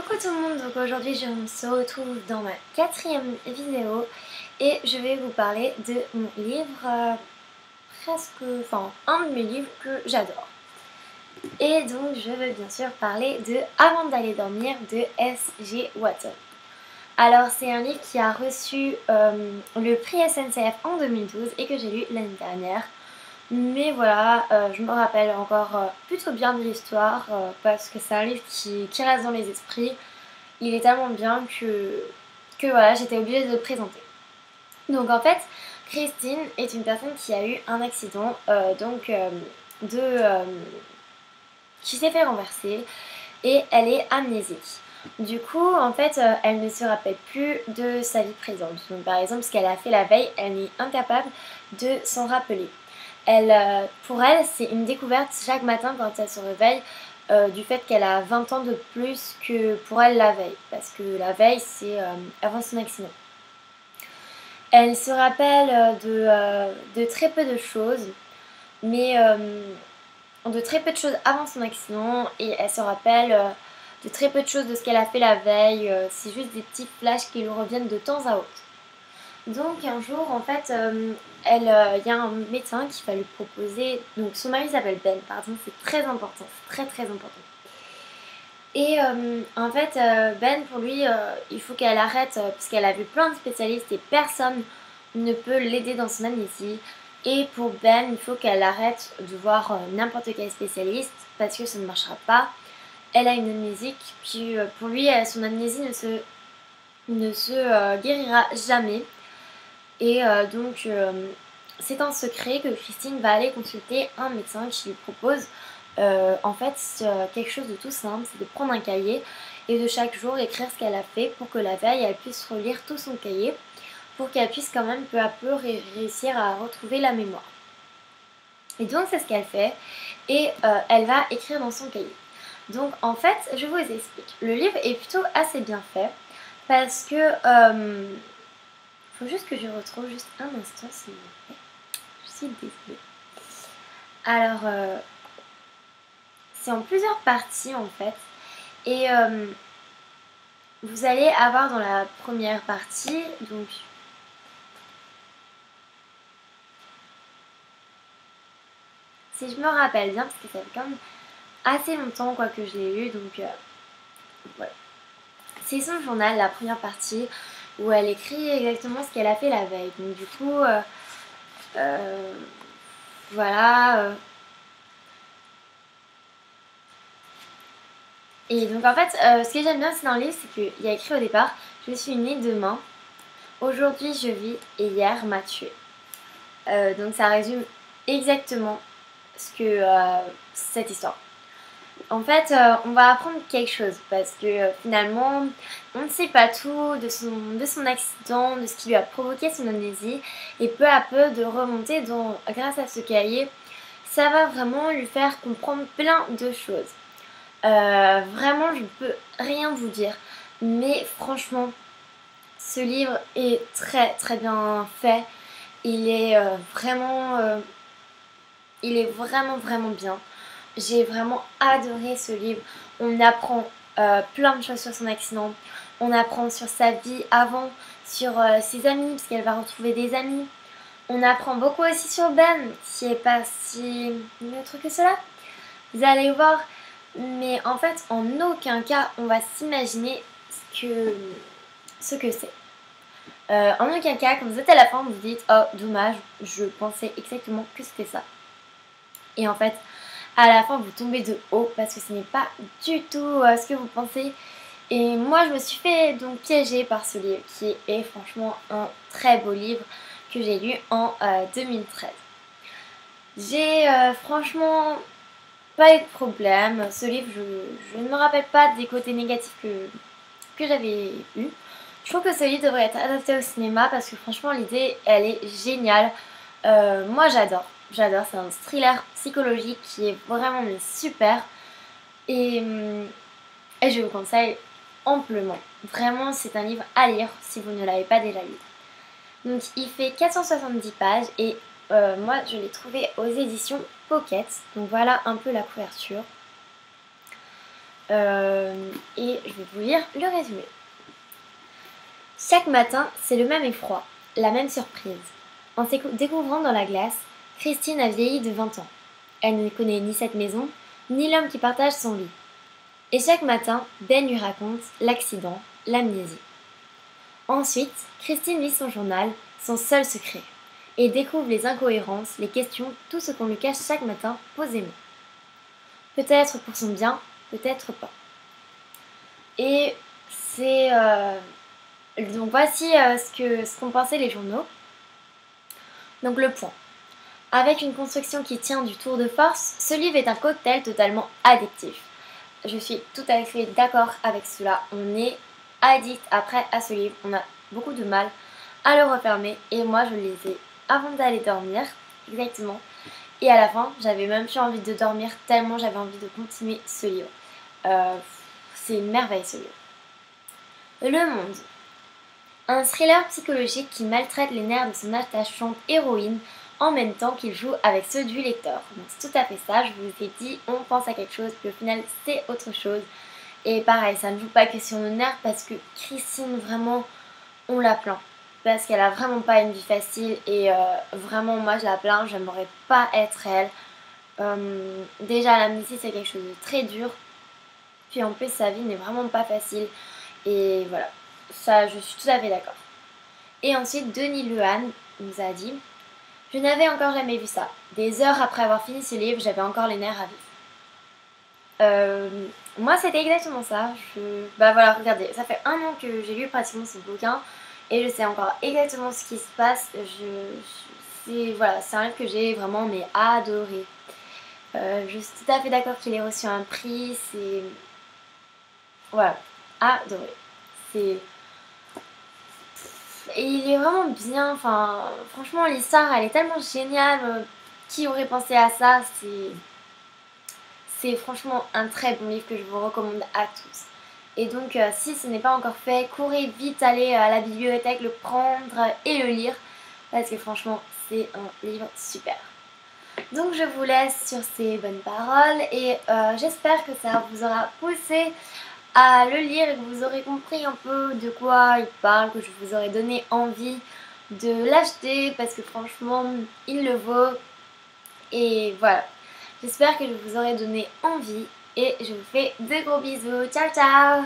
Coucou tout le monde, donc aujourd'hui je se retrouve dans ma 4e vidéo et je vais vous parler de mon livre, un de mes livres que j'adore. Et donc je veux bien sûr parler de Avant d'aller dormir de S.G. Watson. Alors c'est un livre qui a reçu le prix SNCF en 2012 et que j'ai lu l'année dernière. Mais voilà, je me rappelle encore plutôt bien de l'histoire parce que c'est un livre qui reste dans les esprits. Il est tellement bien que voilà, j'étais obligée de le présenter. Donc en fait, Christine est une personne qui a eu un accident qui s'est fait renverser et elle est amnésique. Du coup, en fait, elle ne se rappelle plus de sa vie présente. Donc par exemple, ce qu'elle a fait la veille, elle est incapable de s'en rappeler. Pour elle, c'est une découverte chaque matin quand elle se réveille du fait qu'elle a 20 ans de plus que pour elle la veille. Parce que la veille, c'est avant son accident. Elle se rappelle de très peu de choses, mais de très peu de choses avant son accident. Et elle se rappelle de très peu de choses de ce qu'elle a fait la veille. C'est juste des petits flashs qui lui reviennent de temps à autre. Donc un jour, en fait, il y a un médecin qui va lui proposer, donc son mari s'appelle Ben, pardon, c'est très important, c'est très très important. Et en fait, Ben, pour lui, il faut qu'elle arrête, parce qu'elle a vu plein de spécialistes et personne ne peut l'aider dans son amnésie. Et pour Ben, il faut qu'elle arrête de voir n'importe quel spécialiste, parce que ça ne marchera pas. Elle a une amnésie, puis pour lui, son amnésie ne se guérira jamais. Et c'est en secret que Christine va aller consulter un médecin qui lui propose quelque chose de tout simple, c'est de prendre un cahier et de chaque jour écrire ce qu'elle a fait pour que la veille elle puisse relire tout son cahier pour qu'elle puisse quand même peu à peu réussir à retrouver la mémoire. Et donc c'est ce qu'elle fait et elle va écrire dans son cahier. Donc en fait, je vous explique. Le livre est plutôt assez bien fait parce que faut juste que je retrouve juste un instant s'il vous plaît. Je suis désolée. Alors, c'est en plusieurs parties en fait. Et vous allez avoir dans la première partie, donc si je me rappelle bien, parce que ça fait quand même assez longtemps quoi que je l'ai lu, donc voilà. C'est son journal, la première partie, où elle écrit exactement ce qu'elle a fait la veille. Donc du coup, voilà. Et donc en fait, ce que j'aime bien aussi dans le livre, c'est qu'il y a écrit au départ, je suis née demain, aujourd'hui je vis et hier m'a tué. Donc ça résume exactement cette histoire. En fait, on va apprendre quelque chose parce que finalement, on ne sait pas tout de son accident, de ce qui lui a provoqué son amnésie, et peu à peu de remonter grâce à ce cahier, ça va vraiment lui faire comprendre plein de choses. Vraiment, je ne peux rien vous dire, mais franchement, ce livre est très très bien fait. Il est vraiment bien. J'ai vraiment adoré ce livre. On apprend plein de choses sur son accident. On apprend sur sa vie avant, sur ses amis, parce qu'elle va retrouver des amis. On apprend beaucoup aussi sur Ben, qui est pas si neutre que cela. Vous allez voir. Mais en fait, en aucun cas, on va s'imaginer ce que c'est. En aucun cas, quand vous êtes à la fin, vous vous dites « Oh, dommage, je pensais exactement que c'était ça. » Et en fait, à la fin, vous tombez de haut parce que ce n'est pas du tout ce que vous pensez. Et moi, je me suis fait donc piéger par ce livre qui est franchement un très beau livre que j'ai lu en 2013. J'ai franchement pas eu de problème. Ce livre, je ne me rappelle pas des côtés négatifs que j'avais eu. Je trouve que ce livre devrait être adapté au cinéma parce que franchement l'idée elle est géniale. Moi j'adore, c'est un thriller psychologique qui est vraiment mais super et je vous conseille amplement. Vraiment c'est un livre à lire si vous ne l'avez pas déjà lu. Donc il fait 470 pages et moi je l'ai trouvé aux éditions Pocket. Donc voilà un peu la couverture. Et je vais vous lire le résumé. Chaque matin, c'est le même effroi, la même surprise. En se découvrant dans la glace, Christine a vieilli de 20 ans. Elle ne connaît ni cette maison, ni l'homme qui partage son lit. Et chaque matin, Ben lui raconte l'accident, l'amnésie. Ensuite, Christine lit son journal, son seul secret, et découvre les incohérences, les questions, tout ce qu'on lui cache chaque matin posément. Peut-être pour son bien, peut-être pas. Et c'est... Donc voici ce qu'ont pensé les journaux. Donc le point. Avec une construction qui tient du tour de force, ce livre est un cocktail totalement addictif. Je suis tout à fait d'accord avec cela. On est addict après à ce livre. On a beaucoup de mal à le refermer. Et moi, je le lisais avant d'aller dormir, exactement. Et à la fin, j'avais même plus envie de dormir tellement j'avais envie de continuer ce livre. C'est une merveille ce livre. Le Monde. Un thriller psychologique qui maltraite les nerfs de son attachante héroïne en même temps qu'il joue avec ceux du lecteur. Donc c'est tout à fait ça, je vous ai dit, on pense à quelque chose, puis au final c'est autre chose. Et pareil, ça ne joue pas que sur nos nerfs parce que Christine, vraiment, on la plaint. Parce qu'elle a vraiment pas une vie facile et vraiment, moi je la plains, j'aimerais pas être elle. Déjà, l'amnésie c'est quelque chose de très dur. Puis en plus, sa vie n'est vraiment pas facile. Et voilà, ça je suis tout à fait d'accord. Et ensuite, Denis Lehan nous a dit: je n'avais encore jamais vu ça. Des heures après avoir fini ce livre, j'avais encore les nerfs à vif. Moi, c'était exactement ça. Bah voilà, regardez, ça fait 1 an que j'ai lu pratiquement ce bouquin et je sais encore exactement ce qui se passe. Voilà, c'est un livre que j'ai vraiment mais adoré. Je suis tout à fait d'accord qu'il ait reçu un prix. C'est... Voilà, adoré. C'est... Et il est vraiment bien, enfin, franchement, l'histoire, elle est tellement géniale. Qui aurait pensé à ça? C'est franchement un très bon livre que je vous recommande à tous. Et donc, si ce n'est pas encore fait, courez vite aller à la bibliothèque, le prendre et le lire. Parce que franchement, c'est un livre super. Donc, je vous laisse sur ces bonnes paroles. Et j'espère que ça vous aura poussé à le lire et que vous aurez compris un peu de quoi il parle, que je vous aurai donné envie de l'acheter parce que franchement il le vaut. Et voilà, j'espère que je vous aurai donné envie et je vous fais de gros bisous. Ciao ciao.